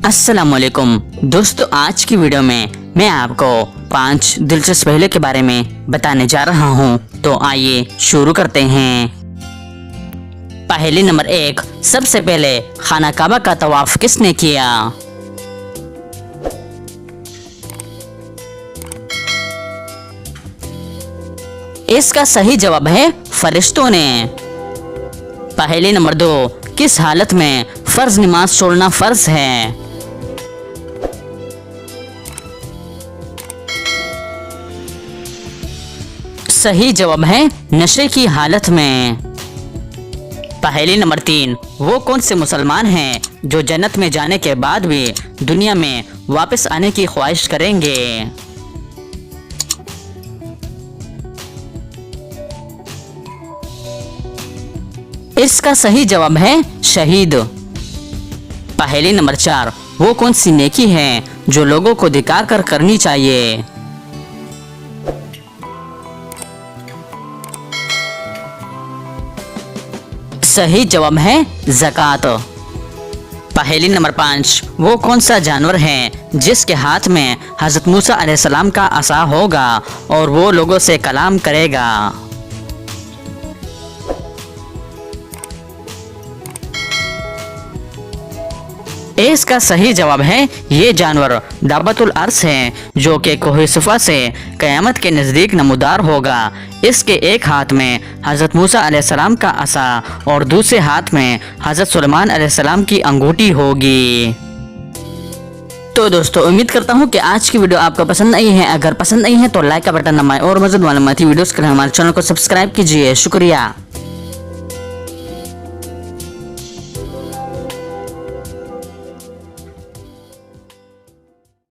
अस्सलामुअलैकुम दोस्तों, आज की वीडियो में मैं आपको 5 दिलचस्प पहलू के बारे में बताने जा रहा हूं। तो आइए शुरू करते हैं। पहली नंबर 1, सबसे पहले खाना काबा का तवाफ किसने किया? इसका सही जवाब है फरिश्तों ने। पहली नंबर 2, किस हालत में फर्ज नमाज छोड़ना फर्ज है? सही जवाब है नशे की हालत में। पहली नंबर 3, वो कौन से मुसलमान हैं जो जन्नत में जाने के बाद भी दुनिया में वापस आने की ख्वाहिश करेंगे? इसका सही जवाब है शहीद। पहली नंबर 4, वो कौन सी नेकी है जो लोगों को दिखा कर करनी चाहिए? सही जवाब है ज़कात। पहली नंबर 5, वो कौन सा जानवर है जिसके हाथ में हज़रत मूसा अलैहिस्सलाम का असा होगा और वो लोगों से कलाम करेगा? इसका सही जवाब है ये जानवर दाबतुल अर्श है, जो कि कोह सुफा से क़यामत के नज़दीक नमूदार होगा। इसके एक हाथ में हज़रत मूसा अलैहिस्सलाम का असा और दूसरे हाथ में हज़रत सुलेमान अलैहिस्सलाम की अंगूठी होगी। तो दोस्तों, उम्मीद करता हूँ कि आज की वीडियो आपको पसंद आई है। अगर पसंद आई है तो लाइक का बटन दबाएं और मज़ीद मालूमाती वीडियोस के लिए हमारे चैनल को सब्सक्राइब कीजिए। शुक्रिया।